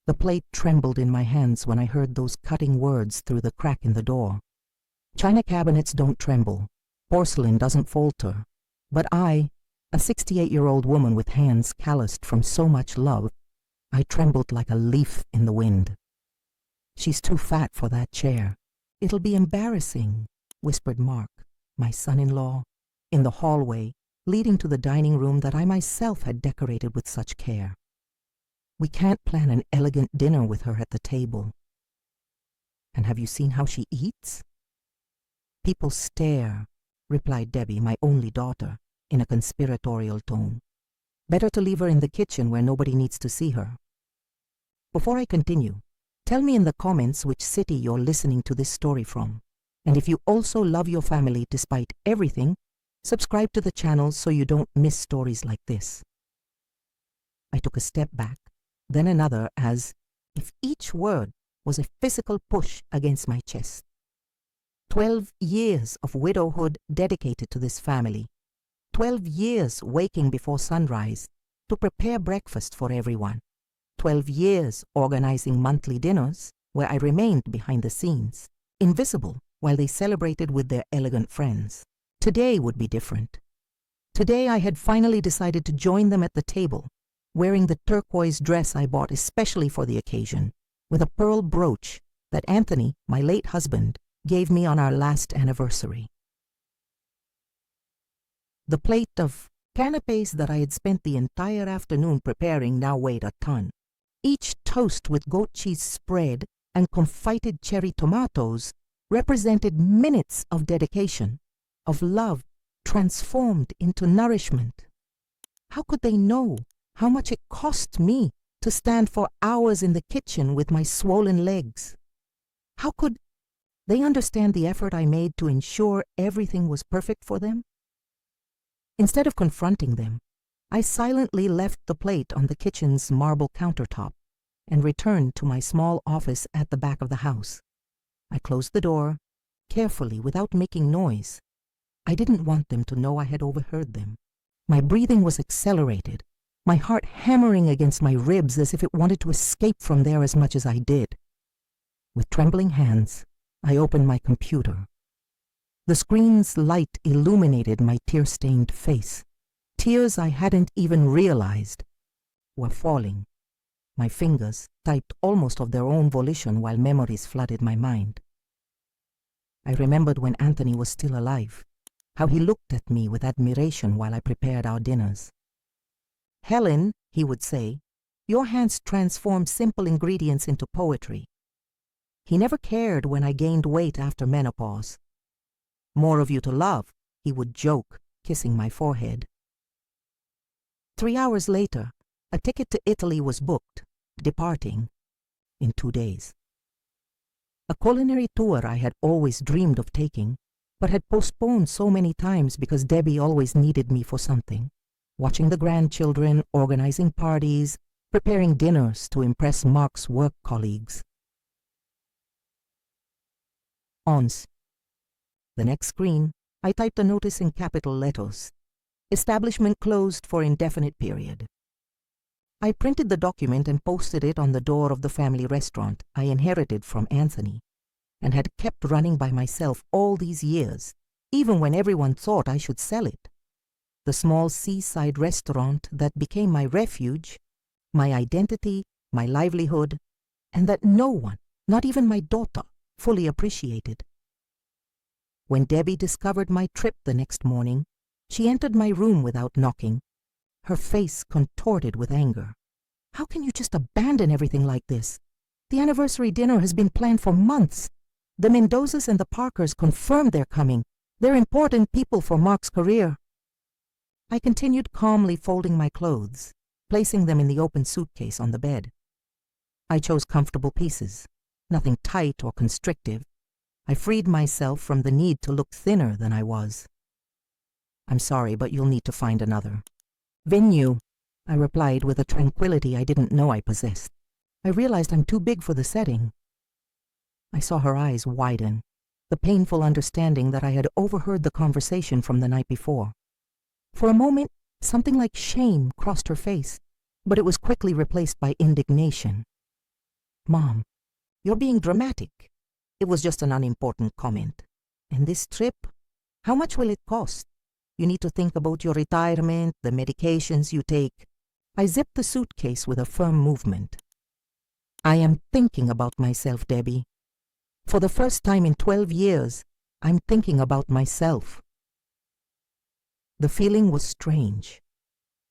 The plate trembled in my hands when I heard those cutting words through the crack in the door. China cabinets don't tremble. Porcelain doesn't falter. But I, a 68-year-old woman with hands calloused from so much love, I trembled like a leaf in the wind. "She's too fat for that chair. It'll be embarrassing," whispered Mark, my son-in-law, in the hallway leading to the dining room that I myself had decorated with such care. "We can't plan an elegant dinner with her at the table." "And have you seen how she eats?" "People stare," replied Debbie, my only daughter, in a conspiratorial tone. "Better to leave her in the kitchen where nobody needs to see her." Before I continue, tell me in the comments which city you're listening to this story from. And if you also love your family despite everything, subscribe to the channel so you don't miss stories like this. I took a step back, then another, as if each word was a physical push against my chest. 12 years of widowhood dedicated to this family. 12 years waking before sunrise to prepare breakfast for everyone. 12 years organizing monthly dinners where I remained behind the scenes, invisible while they celebrated with their elegant friends. Today would be different. Today I had finally decided to join them at the table, wearing the turquoise dress I bought especially for the occasion, with a pearl brooch that Anthony, my late husband, gave me on our last anniversary. The plate of canapés that I had spent the entire afternoon preparing now weighed a ton. Each toast with goat cheese spread and confited cherry tomatoes represented minutes of dedication, of love transformed into nourishment. How could they know how much it cost me to stand for hours in the kitchen with my swollen legs? How could they understand the effort I made to ensure everything was perfect for them? Instead of confronting them, I silently left the plate on the kitchen's marble countertop and returned to my small office at the back of the house. I closed the door, carefully, without making noise. I didn't want them to know I had overheard them. My breathing was accelerated, my heart hammering against my ribs as if it wanted to escape from there as much as I did. With trembling hands, I opened my computer. The screen's light illuminated my tear-stained face. Tears I hadn't even realized were falling. My fingers typed almost of their own volition while memories flooded my mind. I remembered when Anthony was still alive, how he looked at me with admiration while I prepared our dinners. "Helen," he would say, "your hands transform simple ingredients into poetry." He never cared when I gained weight after menopause. "More of you to love," he would joke, kissing my forehead. 3 hours later, a ticket to Italy was booked, departing in 2 days. A culinary tour I had always dreamed of taking, but had postponed so many times because Debbie always needed me for something. Watching the grandchildren, organizing parties, preparing dinners to impress Mark's work colleagues. Ons. The next screen, I typed a notice in capital letters. Establishment closed for indefinite period. I printed the document and posted it on the door of the family restaurant I inherited from Anthony, and had kept running by myself all these years, even when everyone thought I should sell it. The small seaside restaurant that became my refuge, my identity, my livelihood, and that no one, not even my daughter, fully appreciated. When Debbie discovered my trip the next morning, she entered my room without knocking, her face contorted with anger. "How can you just abandon everything like this? The anniversary dinner has been planned for months. The Mendozas and the Parkers confirmed they're coming. They're important people for Mark's career." I continued calmly folding my clothes, placing them in the open suitcase on the bed. I chose comfortable pieces, nothing tight or constrictive. I freed myself from the need to look thinner than I was. "I'm sorry, but you'll need to find another venue," I replied with a tranquility I didn't know I possessed. "I realized I'm too big for the setting." I saw her eyes widen, the painful understanding that I had overheard the conversation from the night before. For a moment, something like shame crossed her face, but it was quickly replaced by indignation. Mom, you're being dramatic. It was just an unimportant comment. And this trip, how much will it cost? You need to think about your retirement, the medications you take. I zipped the suitcase with a firm movement. I am thinking about myself, Debbie. For the first time in 12 years, I'm thinking about myself. The feeling was strange.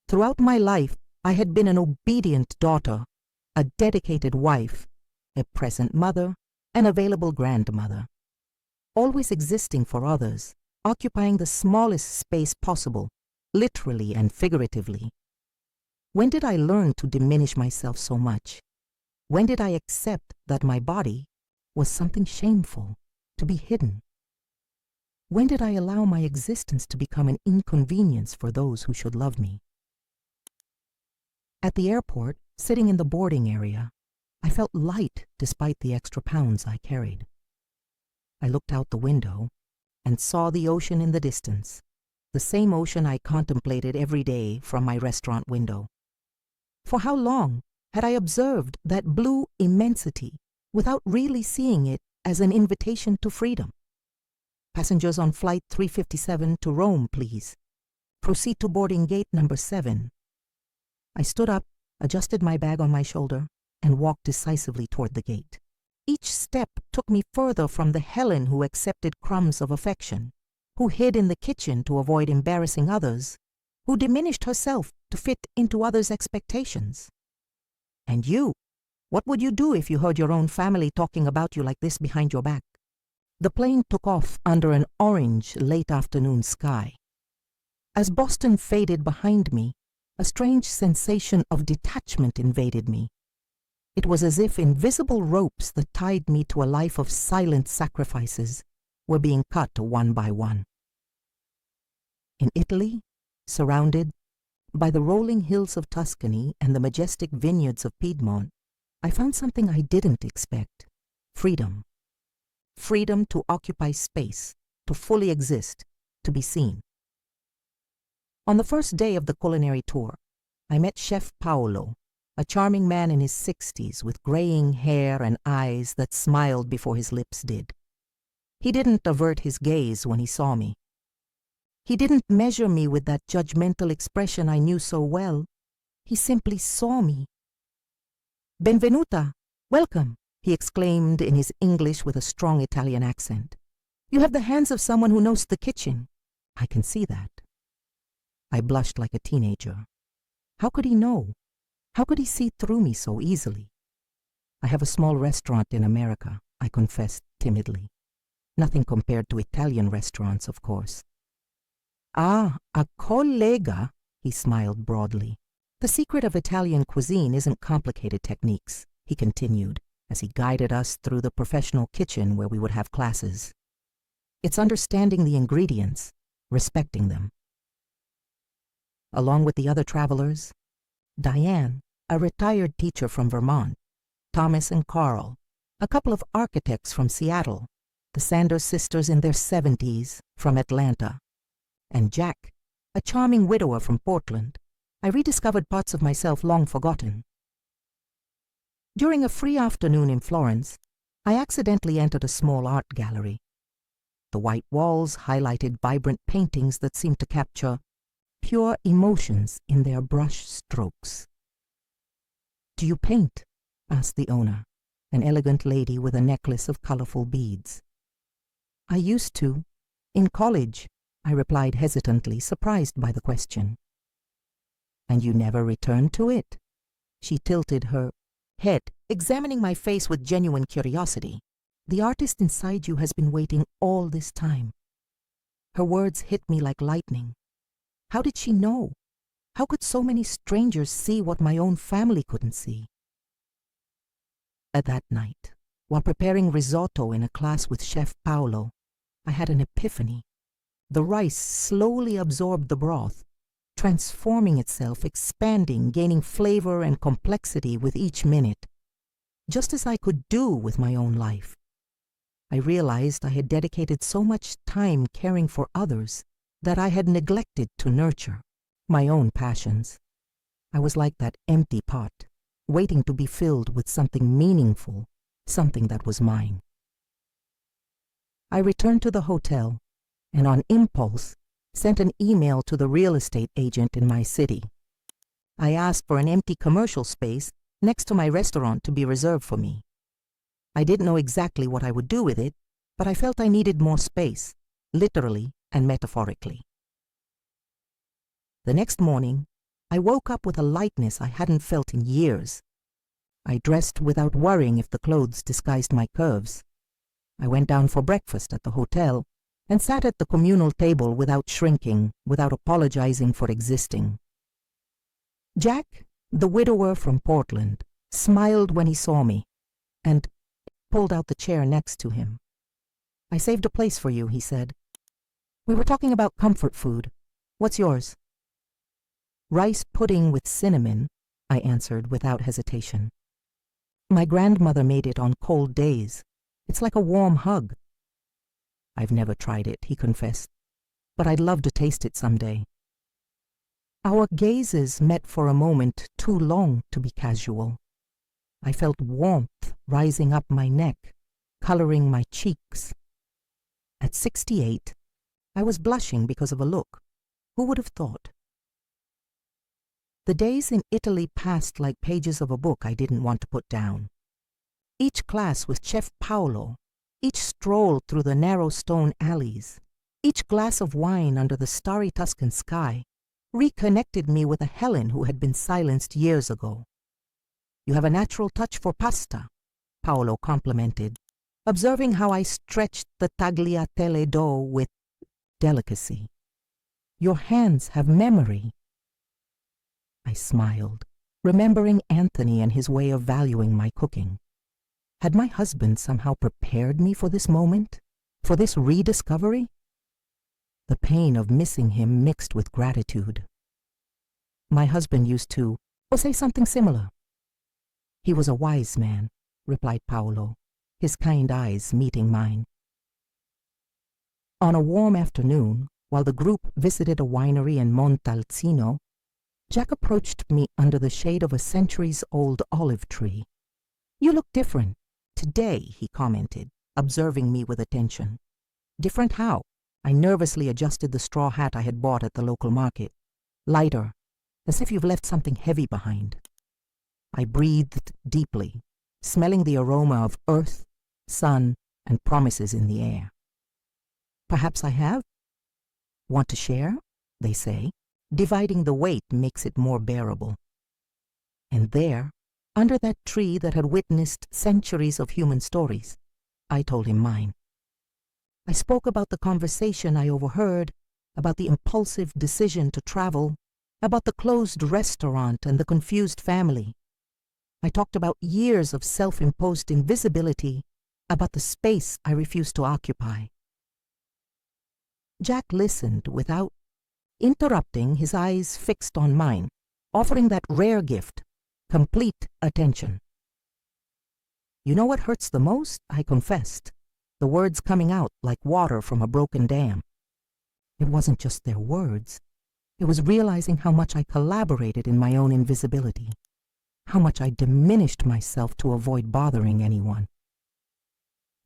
Throughout my life, I had been an obedient daughter, a dedicated wife, a present mother, an available grandmother, always existing for others, occupying the smallest space possible, literally and figuratively. When did I learn to diminish myself so much? When did I accept that my body was something shameful, to be hidden? When did I allow my existence to become an inconvenience for those who should love me? At the airport, sitting in the boarding area, I felt light despite the extra pounds I carried. I looked out the window and saw the ocean in the distance, the same ocean I contemplated every day from my restaurant window. For how long had I observed that blue immensity without really seeing it as an invitation to freedom? Passengers on flight 357 to Rome, please. Proceed to boarding gate number 7. I stood up, adjusted my bag on my shoulder, and walked decisively toward the gate. Each step took me further from the Helen who accepted crumbs of affection, who hid in the kitchen to avoid embarrassing others, who diminished herself to fit into others' expectations. And you, what would you do if you heard your own family talking about you like this behind your back? The plane took off under an orange late afternoon sky. As Boston faded behind me, a strange sensation of detachment invaded me. It was as if invisible ropes that tied me to a life of silent sacrifices were being cut one by one. In Italy, surrounded by the rolling hills of Tuscany and the majestic vineyards of Piedmont, I found something I didn't expect: freedom. Freedom to occupy space, to fully exist, to be seen. On the first day of the culinary tour, I met Chef Paolo, a charming man in his 60s with graying hair and eyes that smiled before his lips did. He didn't avert his gaze when he saw me. He didn't measure me with that judgmental expression I knew so well. He simply saw me. "Benvenuta, welcome," he exclaimed in his English with a strong Italian accent. "You have the hands of someone who knows the kitchen. I can see that." I blushed like a teenager. How could he know? How could he see through me so easily? "I have a small restaurant in America," I confessed timidly. Nothing compared to Italian restaurants, of course. "Ah, a collega," he smiled broadly. "The secret of Italian cuisine isn't complicated techniques," he continued, as he guided us through the professional kitchen where we would have classes. "It's understanding the ingredients, respecting them." Along with the other travelers, Diane, a retired teacher from Vermont, Thomas and Carl, a couple of architects from Seattle, the Sanders sisters in their 70s from Atlanta, and Jack, a charming widower from Portland, I rediscovered parts of myself long forgotten. During a free afternoon in Florence, I accidentally entered a small art gallery. The white walls highlighted vibrant paintings that seemed to capture pure emotions in their brush strokes. "Do you paint?" asked the owner, an elegant lady with a necklace of colorful beads. "I used to, in college," I replied hesitantly, surprised by the question. "And you never returned to it?" She tilted her head, examining my face with genuine curiosity. "The artist inside you has been waiting all this time." Her words hit me like lightning. How did she know? How could so many strangers see what my own family couldn't see? At that night, while preparing risotto in a class with Chef Paolo, I had an epiphany. The rice slowly absorbed the broth, transforming itself, expanding, gaining flavor and complexity with each minute, just as I could do with my own life. I realized I had dedicated so much time caring for others that I had neglected to nurture my own passions. I was like that empty pot, waiting to be filled with something meaningful, something that was mine. I returned to the hotel and on impulse sent an email to the real estate agent in my city. I asked for an empty commercial space next to my restaurant to be reserved for me. I didn't know exactly what I would do with it, but I felt I needed more space, literally and metaphorically. The next morning, I woke up with a lightness I hadn't felt in years. I dressed without worrying if the clothes disguised my curves. I went down for breakfast at the hotel and sat at the communal table without shrinking, without apologizing for existing. Jack, the widower from Portland, smiled when he saw me and pulled out the chair next to him. "I saved a place for you," he said. "We were talking about comfort food. What's yours?" "Rice pudding with cinnamon," I answered without hesitation. "My grandmother made it on cold days. It's like a warm hug." "I've never tried it," he confessed, "but I'd love to taste it someday." Our gazes met for a moment too long to be casual. I felt warmth rising up my neck, coloring my cheeks. At 68, I was blushing because of a look. Who would have thought? The days in Italy passed like pages of a book I didn't want to put down. Each class with Chef Paolo, each stroll through the narrow stone alleys, each glass of wine under the starry Tuscan sky reconnected me with a Helen who had been silenced years ago. "You have a natural touch for pasta," Paolo complimented, observing how I stretched the tagliatelle dough with delicacy. "Your hands have memory." I smiled, remembering Anthony and his way of valuing my cooking. Had my husband somehow prepared me for this moment, for this rediscovery? The pain of missing him mixed with gratitude. My husband used to say something similar. "He was a wise man," replied Paolo, his kind eyes meeting mine. On a warm afternoon, while the group visited a winery in Montalcino, Jack approached me under the shade of a centuries-old olive tree. "You look different today," he commented, observing me with attention. "Different how?" I nervously adjusted the straw hat I had bought at the local market. "Lighter, as if you've left something heavy behind." I breathed deeply, smelling the aroma of earth, sun, and promises in the air. "Perhaps I have." "Want to share?" they say. Dividing the weight makes it more bearable. And there, under that tree that had witnessed centuries of human stories, I told him mine. I spoke about the conversation I overheard, about the impulsive decision to travel, about the closed restaurant and the confused family. I talked about years of self-imposed invisibility, about the space I refused to occupy. Jack listened without interrupting, his eyes fixed on mine, offering that rare gift, complete attention. "You know what hurts the most?" I confessed, the words coming out like water from a broken dam. It wasn't just their words. It was realizing how much I collaborated in my own invisibility, how much I diminished myself to avoid bothering anyone.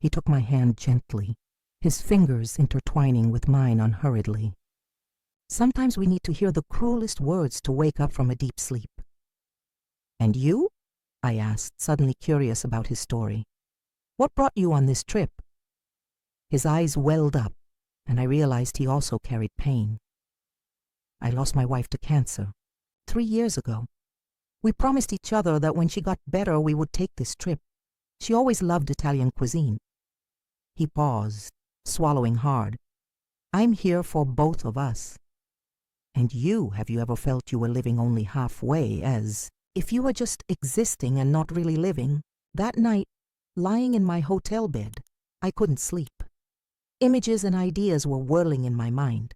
He took my hand gently, his fingers intertwining with mine unhurriedly. Sometimes we need to hear the cruelest words to wake up from a deep sleep. "And you?" I asked, suddenly curious about his story. "What brought you on this trip?" His eyes welled up, and I realized he also carried pain. "I lost my wife to cancer 3 years ago. We promised each other that when she got better we would take this trip. She always loved Italian cuisine." He paused, swallowing hard. "I'm here for both of us." "And you, have you ever felt you were living only halfway, as if you were just existing and not really living?" That night, lying in my hotel bed, I couldn't sleep. Images and ideas were whirling in my mind.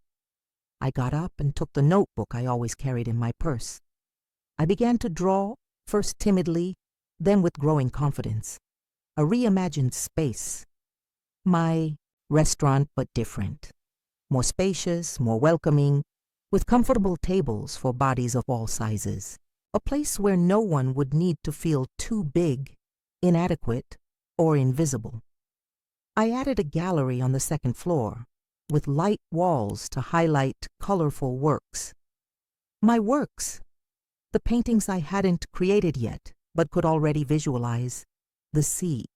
I got up and took the notebook I always carried in my purse. I began to draw, first timidly, then with growing confidence. A reimagined space. My restaurant, but different. More spacious, more welcoming, with comfortable tables for bodies of all sizes. a place where no one would need to feel too big, inadequate, or invisible. I added a gallery on the second floor, with light walls to highlight colorful works. My works, the paintings I hadn't created yet, but could already visualize: the sea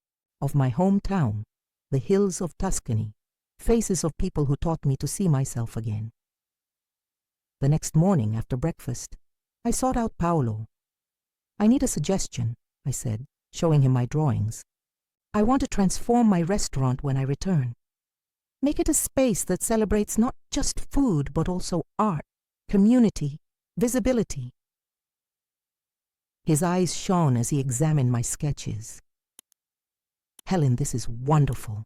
of my hometown, the hills of Tuscany, faces of people who taught me to see myself again. The next morning after breakfast, I sought out Paolo. "I need a suggestion," I said, showing him my drawings. "I want to transform my restaurant when I return. Make it a space that celebrates not just food, but also art, community, visibility." His eyes shone as he examined my sketches. "Helen, this is wonderful.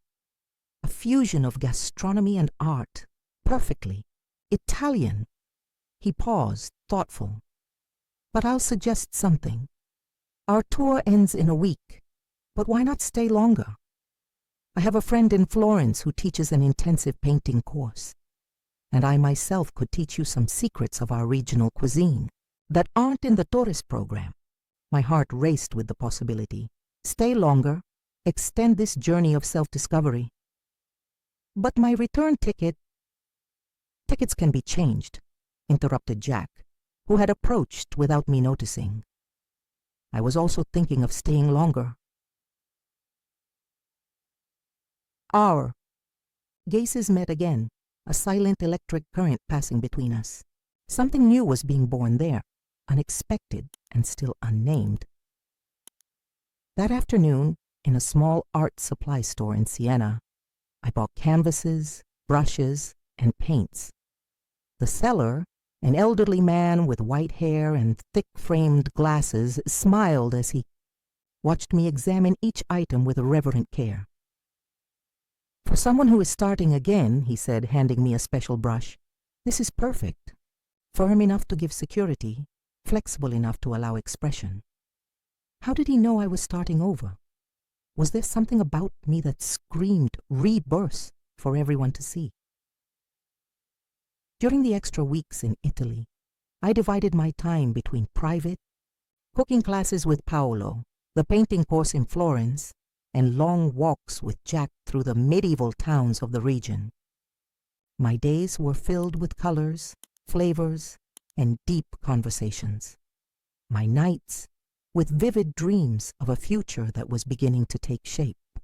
A fusion of gastronomy and art, perfectly Italian." He paused, thoughtful. "But I'll suggest something. Our tour ends in a week, but why not stay longer? I have a friend in Florence who teaches an intensive painting course, and I myself could teach you some secrets of our regional cuisine that aren't in the Torres program." My heart raced with the possibility. Stay longer, extend this journey of self-discovery. "But my return ticket—" "Tickets can be changed," interrupted Jack, who had approached without me noticing. I was also thinking of staying longer. Our gazes met again, a silent electric current passing between us. Something new was being born there, unexpected and still unnamed. That afternoon, in a small art supply store in Siena, I bought canvases, brushes, and paints. The seller, an elderly man with white hair and thick-framed glasses, smiled as he watched me examine each item with reverent care. "For someone who is starting again," he said, handing me a special brush, "this is perfect. Firm enough to give security, flexible enough to allow expression." How did he know I was starting over? Was there something about me that screamed rebirth for everyone to see? During the extra weeks in Italy, I divided my time between private, cooking classes with Paolo, the painting course in Florence, and long walks with Jack through the medieval towns of the region. My days were filled with colors, flavors, and deep conversations. My nights with vivid dreams of a future that was beginning to take shape.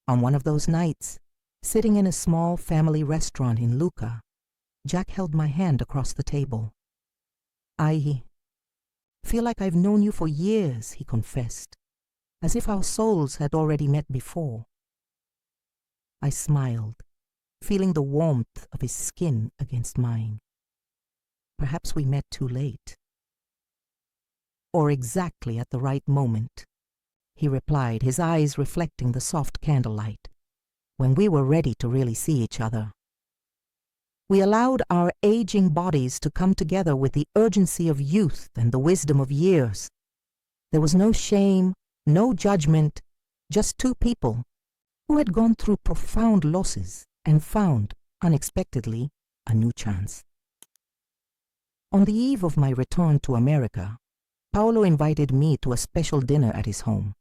On one of those nights, sitting in a small family restaurant in Lucca, Jack held my hand across the table. "I feel like I've known you for years," he confessed, as if our souls had already met before. I smiled, feeling the warmth of his skin against mine. Perhaps we met too late. "Or exactly at the right moment," he replied, his eyes reflecting the soft candlelight, "when we were ready to really see each other. We allowed our aging bodies to come together with the urgency of youth and the wisdom of years. There was no shame, no judgment, just two people who had gone through profound losses and found, unexpectedly, a new chance." On the eve of my return to America, Paolo invited me to a special dinner at his home.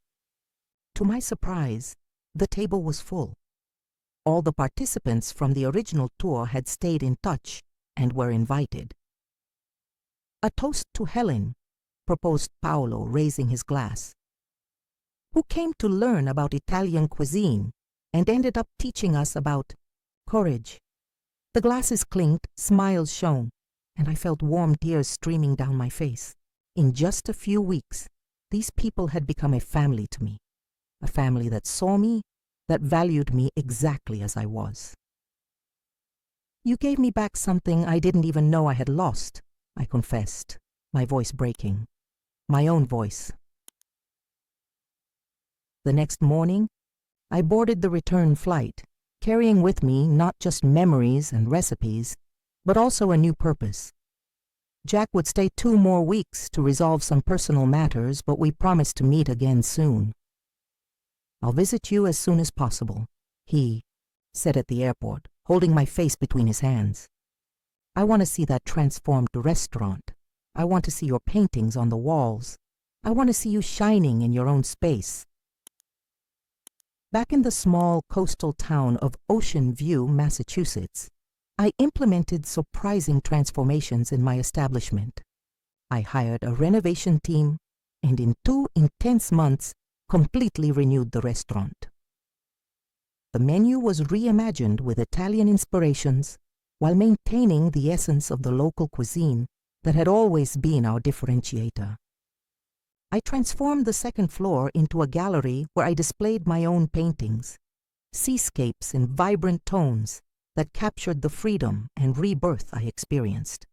To my surprise, the table was full. All the participants from the original tour had stayed in touch and were invited. "A toast to Helen," proposed Paolo, raising his glass, "who came to learn about Italian cuisine and ended up teaching us about courage." The glasses clinked, smiles shone, and I felt warm tears streaming down my face. In just a few weeks, these people had become a family to me, a family that saw me, that valued me exactly as I was. "You gave me back something I didn't even know I had lost," I confessed, my voice breaking. My own voice. The next morning, I boarded the return flight, carrying with me not just memories and recipes, but also a new purpose. Jack would stay 2 more weeks to resolve some personal matters, but we promised to meet again soon. "I'll visit you as soon as possible," he said at the airport, holding my face between his hands. "I want to see that transformed restaurant, I want to see your paintings on the walls. I want to see you shining in your own space. Back in the small coastal town of Ocean View, Massachusetts, I implemented surprising transformations in my establishment. I hired a renovation team and in 2 intense months completely renewed the restaurant. The menu was reimagined with Italian inspirations while maintaining the essence of the local cuisine that had always been our differentiator. I transformed the second floor into a gallery where I displayed my own paintings, seascapes in vibrant tones that captured the freedom and rebirth I experienced.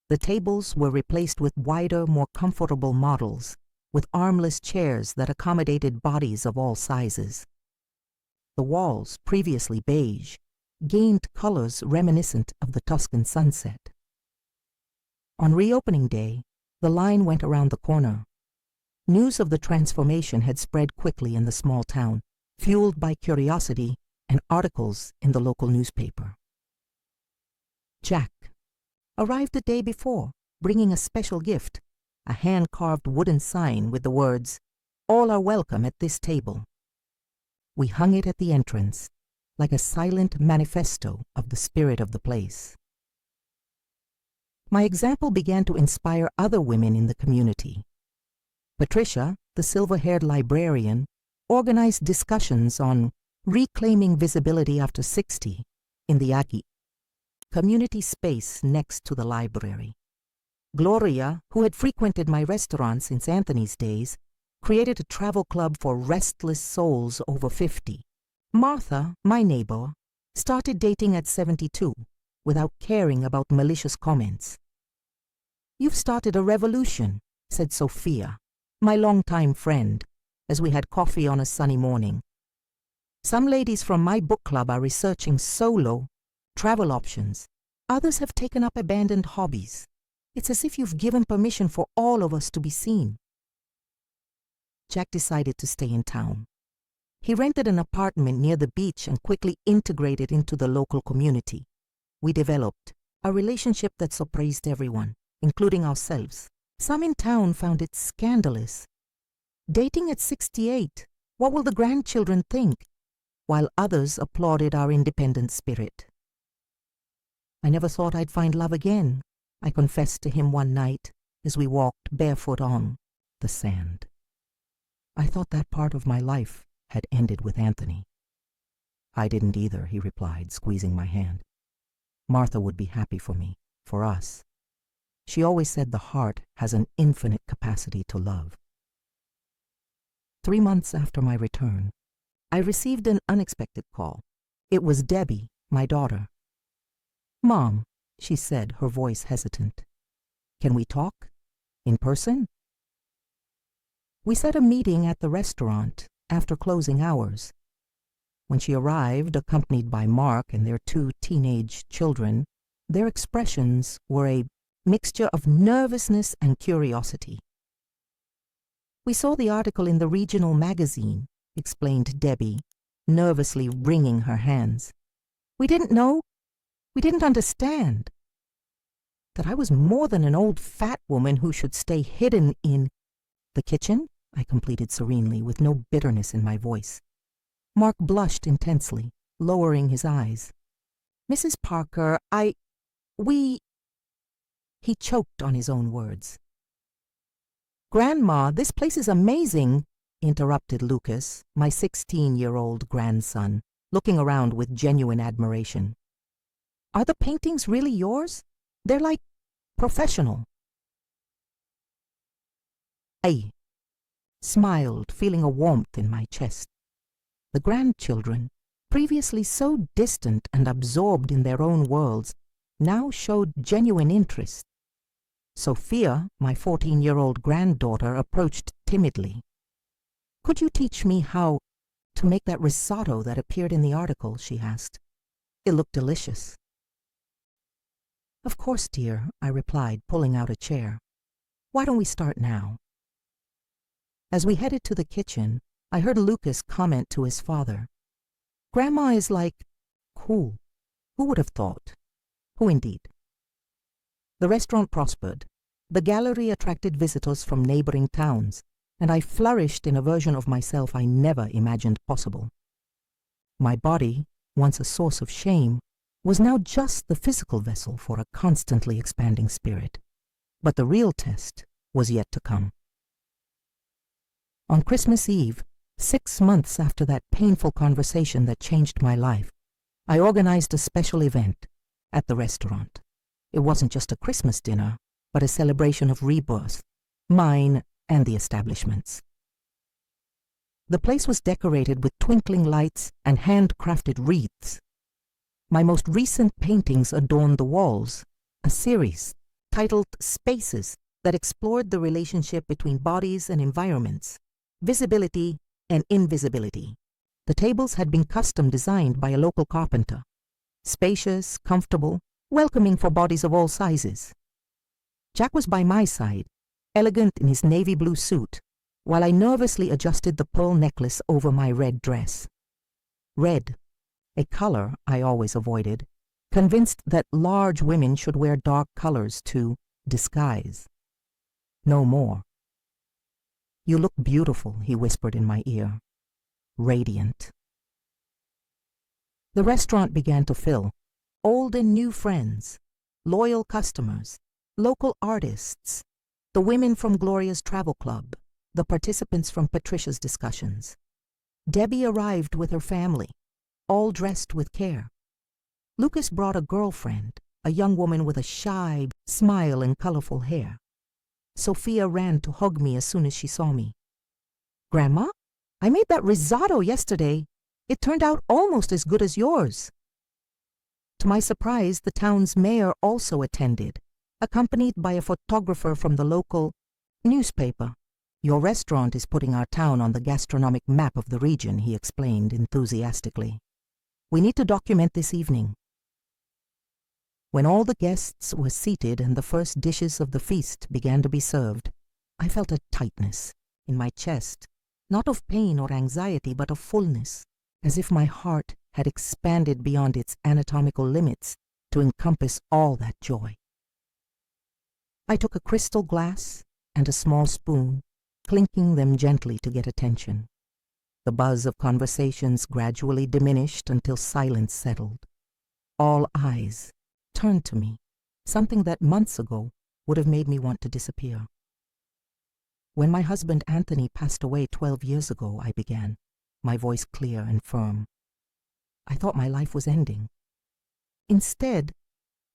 The tables were replaced with wider, more comfortable models, with armless chairs that accommodated bodies of all sizes. The walls, previously beige, gained colors reminiscent of the Tuscan sunset. On reopening day, the line went around the corner. News of the transformation had spread quickly in the small town, fueled by curiosity and articles in the local newspaper. Jack arrived the day before, bringing a special gift, a hand-carved wooden sign with the words, "All are welcome at this table." We hung it at the entrance, like a silent manifesto of the spirit of the place. My example began to inspire other women in the community. Patricia, the silver-haired librarian, organized discussions on reclaiming visibility after 60 in the Aggie community space next to the library. Gloria, who had frequented my restaurant since Anthony's days, created a travel club for restless souls over 50. Martha, my neighbor, started dating at 72 without caring about malicious comments. "You've started a revolution," said Sophia, my longtime friend, as we had coffee on a sunny morning. "Some ladies from my book club are researching solo travel options. Others have taken up abandoned hobbies. It's as if you've given permission for all of us to be seen." Jack decided to stay in town. He rented an apartment near the beach and quickly integrated into the local community. We developed a relationship that surprised everyone, including ourselves. Some in town found it scandalous. Dating at 68, what will the grandchildren think? While others applauded our independent spirit. "I never thought I'd find love again," I confessed to him one night as we walked barefoot on the sand. "I thought that part of my life had ended with Anthony." "I didn't either," he replied, squeezing my hand. "Martha would be happy for me, for us. She always said the heart has an infinite capacity to love." 3 months after my return, I received an unexpected call. It was Debbie, my daughter. "Mom," she said, her voice hesitant, "can we talk? In person?" We set a meeting at the restaurant after closing hours. When she arrived, accompanied by Mark and their 2 teenage children, their expressions were a mixture of nervousness and curiosity. "We saw the article in the regional magazine," explained Debbie, nervously wringing her hands. "We didn't know, we didn't understand that I was more than an old fat woman who should stay hidden in the kitchen," I completed serenely, with no bitterness in my voice. Mark blushed intensely, lowering his eyes. "Mrs. Parker, we..." He choked on his own words. "Grandma, this place is amazing," interrupted Lucas, my 16-year-old grandson, looking around with genuine admiration. "Are the paintings really yours? They're like professional." I smiled, feeling a warmth in my chest. The grandchildren, previously so distant and absorbed in their own worlds, now showed genuine interest. Sophia, my 14-year-old granddaughter, approached timidly. "Could you teach me how to make that risotto that appeared in the article?" she asked. "It looked delicious." "Of course, dear," I replied, pulling out a chair. "Why don't we start now?" As we headed to the kitchen, I heard Lucas comment to his father, "Grandma is like, cool. Who would have thought?" Who indeed? The restaurant prospered. The gallery attracted visitors from neighboring towns, and I flourished in a version of myself I never imagined possible. My body, once a source of shame, was now just the physical vessel for a constantly expanding spirit. But the real test was yet to come. On Christmas Eve, 6 months after that painful conversation that changed my life, I organized a special event at the restaurant. It wasn't just a Christmas dinner, but a celebration of rebirth, mine and the establishment's. The place was decorated with twinkling lights and handcrafted wreaths. My most recent paintings adorned the walls, a series titled Spaces that explored the relationship between bodies and environments, visibility and invisibility. The tables had been custom designed by a local carpenter, spacious, comfortable, welcoming for bodies of all sizes. Jack was by my side, elegant in his navy blue suit, while I nervously adjusted the pearl necklace over my red dress. Red, a color I always avoided, convinced that large women should wear dark colors to disguise. No more. "You look beautiful," he whispered in my ear. "Radiant." The restaurant began to fill. Old and new friends, loyal customers, local artists, the women from Gloria's travel club, the participants from Patricia's discussions. Debbie arrived with her family, all dressed with care. Lucas brought a girlfriend, a young woman with a shy smile and colorful hair. Sophia ran to hug me as soon as she saw me. "Grandma, I made that risotto yesterday. It turned out almost as good as yours." To my surprise, the town's mayor also attended, accompanied by a photographer from the local newspaper. "Your restaurant is putting our town on the gastronomic map of the region," he explained enthusiastically. "We need to document this evening." When all the guests were seated and the first dishes of the feast began to be served, I felt a tightness in my chest, not of pain or anxiety, but of fullness, as if my heart had expanded beyond its anatomical limits to encompass all that joy. I took a crystal glass and a small spoon, clinking them gently to get attention. The buzz of conversations gradually diminished until silence settled. All eyes turned to me, something that months ago would have made me want to disappear. "When my husband Anthony passed away 12 years ago," I began, my voice clear and firm, "I thought my life was ending. Instead,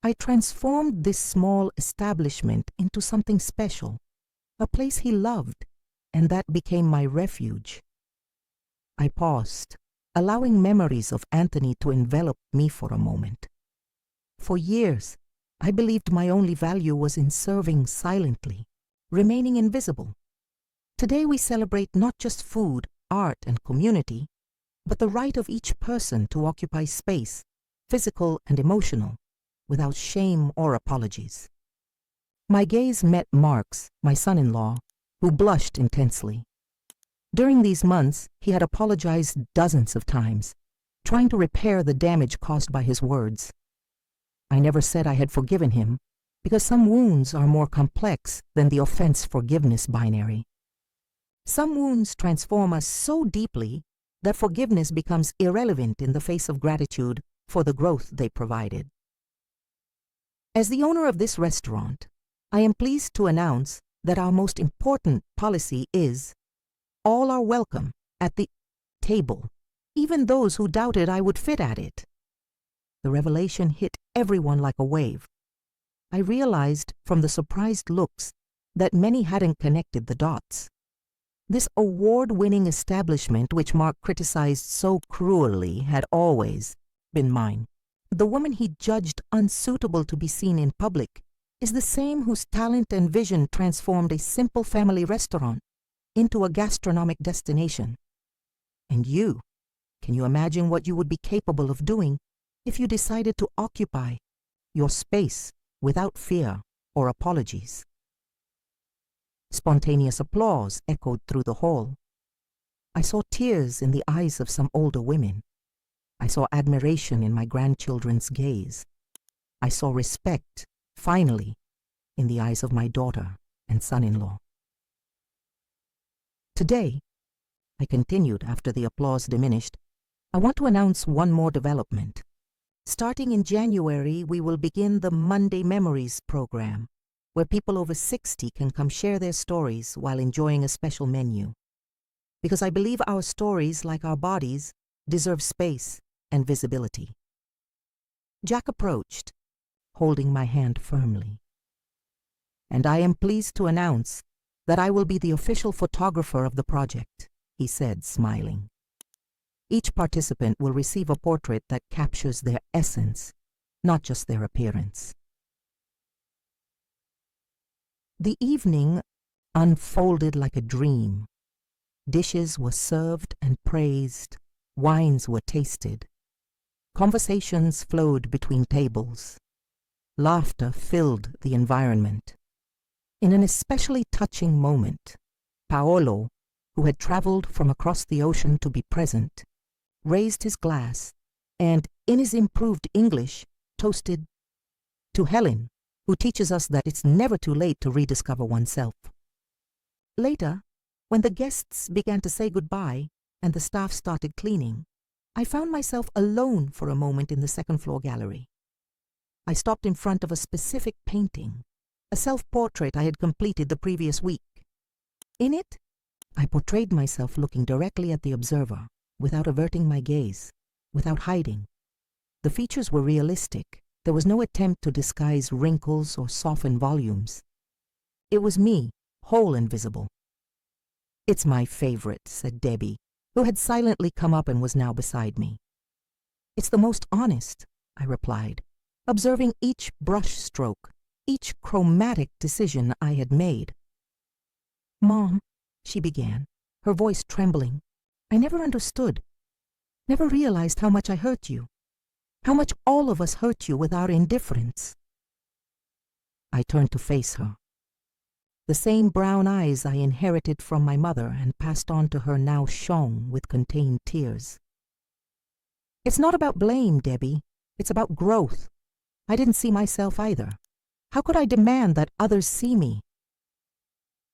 I transformed this small establishment into something special, a place he loved, and that became my refuge." I paused, allowing memories of Anthony to envelop me for a moment. For years, I believed my only value was in serving silently, remaining invisible. Today we celebrate not just food, art, and community, but the right of each person to occupy space, physical and emotional, without shame or apologies. My gaze met Mark's, my son-in-law, who blushed intensely. During these months, he had apologized dozens of times, trying to repair the damage caused by his words. I never said I had forgiven him, because some wounds are more complex than the offense-forgiveness binary. Some wounds transform us so deeply that forgiveness becomes irrelevant in the face of gratitude for the growth they provided. As the owner of this restaurant, I am pleased to announce that our most important policy is all are welcome at the table, even those who doubted I would fit at it. The revelation hit everyone like a wave. I realized from the surprised looks that many hadn't connected the dots. This award-winning establishment, which Mark criticized so cruelly, had always been mine. The woman he judged unsuitable to be seen in public is the same whose talent and vision transformed a simple family restaurant into a gastronomic destination. And you, can you imagine what you would be capable of doing if you decided to occupy your space without fear or apologies? Spontaneous applause echoed through the hall. I saw tears in the eyes of some older women. I saw admiration in my grandchildren's gaze. I saw respect, finally, in the eyes of my daughter and son-in-law. Today, I continued after the applause diminished, I want to announce one more development. Starting in January, we will begin the Monday Memories program, where people over 60 can come share their stories while enjoying a special menu. Because I believe our stories, like our bodies, deserve space and visibility. Jack approached, holding my hand firmly. And I am pleased to announce that I will be the official photographer of the project, he said, smiling. Each participant will receive a portrait that captures their essence, not just their appearance. The evening unfolded like a dream. Dishes were served and praised, wines were tasted. Conversations flowed between tables. Laughter filled the environment. In an especially touching moment, Paolo, who had traveled from across the ocean to be present, raised his glass and, in his improved English, toasted to Helen, who teaches us that it's never too late to rediscover oneself. Later, when the guests began to say goodbye and the staff started cleaning, I found myself alone for a moment in the second-floor gallery. I stopped in front of a specific painting, a self-portrait I had completed the previous week. In it, I portrayed myself looking directly at the observer, without averting my gaze, without hiding. The features were realistic. There was no attempt to disguise wrinkles or soften volumes. It was me, whole and visible. "It's my favorite," said Debbie, who had silently come up and was now beside me. "It's the most honest," I replied, observing each brush stroke, each chromatic decision I had made. "Mom," she began, her voice trembling, "I never understood, never realized how much I hurt you, how much all of us hurt you with our indifference." I turned to face her. The same brown eyes I inherited from my mother and passed on to her now shone with contained tears. "It's not about blame, Debbie. It's about growth. I didn't see myself either. How could I demand that others see me?"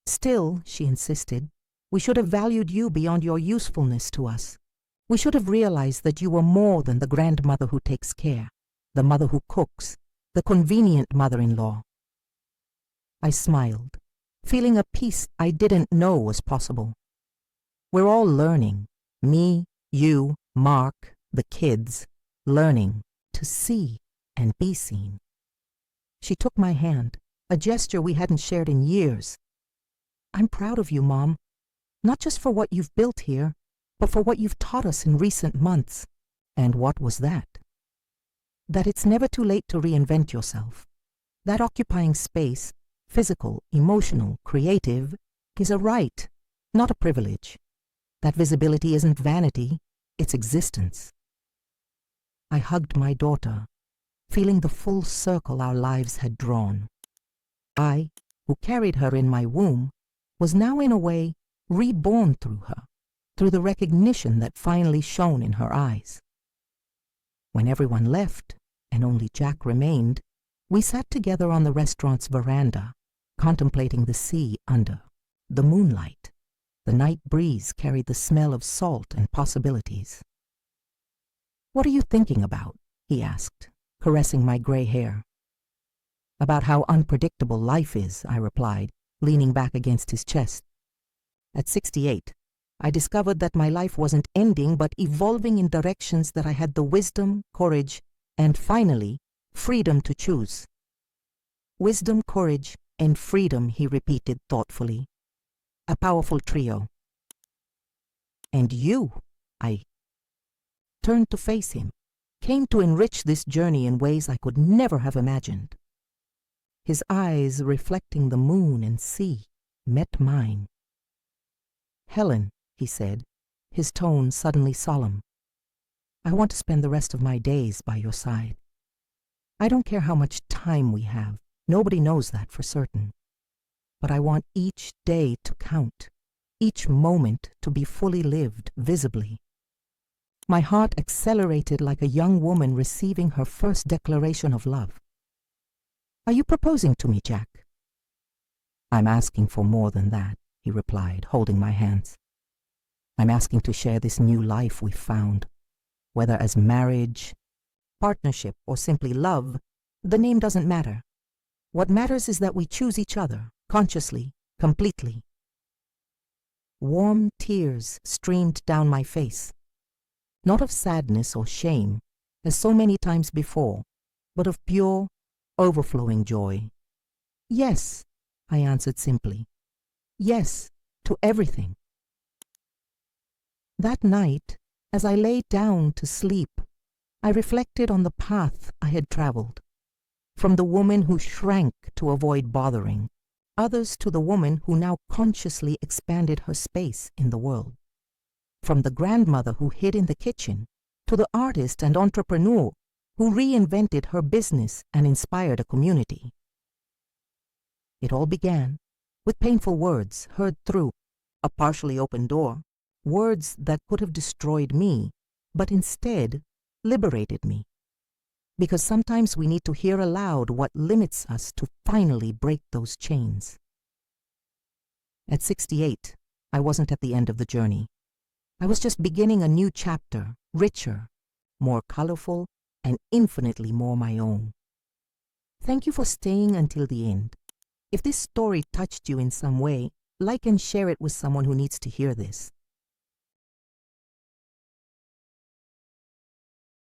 "Still," she insisted, "we should have valued you beyond your usefulness to us. We should have realized that you were more than the grandmother who takes care, the mother who cooks, the convenient mother-in-law." I smiled, feeling a peace I didn't know was possible. We're all learning, me, you, Mark, the kids, learning to see and be seen. She took my hand, a gesture we hadn't shared in years. "I'm proud of you, Mom, not just for what you've built here, but for what you've taught us in recent months." And what was that? That it's never too late to reinvent yourself. That occupying space, physical, emotional, creative, is a right, not a privilege. That visibility isn't vanity, it's existence. I hugged my daughter, feeling the full circle our lives had drawn. I, who carried her in my womb, was now in a way reborn through her, through the recognition that finally shone in her eyes. When everyone left, and only Jack remained, we sat together on the restaurant's veranda, contemplating the sea under the moonlight. The night breeze carried the smell of salt and possibilities. "What are you thinking about?" he asked, caressing my gray hair. "About how unpredictable life is," I replied, leaning back against his chest. At 68, I discovered that my life wasn't ending but evolving in directions that I had the wisdom, courage, and finally, freedom to choose. Wisdom, courage, and freedom, he repeated thoughtfully. A powerful trio. "And you," I turned to face him, came to enrich this journey in ways I could never have imagined. His eyes, reflecting the moon and sea, met mine. "Helen," he said, his tone suddenly solemn, "I want to spend the rest of my days by your side. I don't care how much time we have. Nobody knows that for certain. But I want each day to count, each moment to be fully lived visibly." My heart accelerated like a young woman receiving her first declaration of love. "Are you proposing to me, Jack?" I'm asking for more than that, he replied, holding my hands. I'm asking to share this new life we've found. Whether as marriage, partnership, or simply love, the name doesn't matter. What matters is that we choose each other, consciously, completely. Warm tears streamed down my face, not of sadness or shame, as so many times before, but of pure, overflowing joy. Yes, I answered simply. Yes, to everything. That night, as I lay down to sleep, I reflected on the path I had traveled. From the woman who shrank to avoid bothering others to the woman who now consciously expanded her space in the world. From the grandmother who hid in the kitchen to the artist and entrepreneur who reinvented her business and inspired a community. It all began with painful words heard through a partially open door, words that could have destroyed me, but instead liberated me. Because sometimes we need to hear aloud what limits us to finally break those chains. At 68, I wasn't at the end of the journey. I was just beginning a new chapter, richer, more colorful, and infinitely more my own. Thank you for staying until the end. If this story touched you in some way, like and share it with someone who needs to hear this.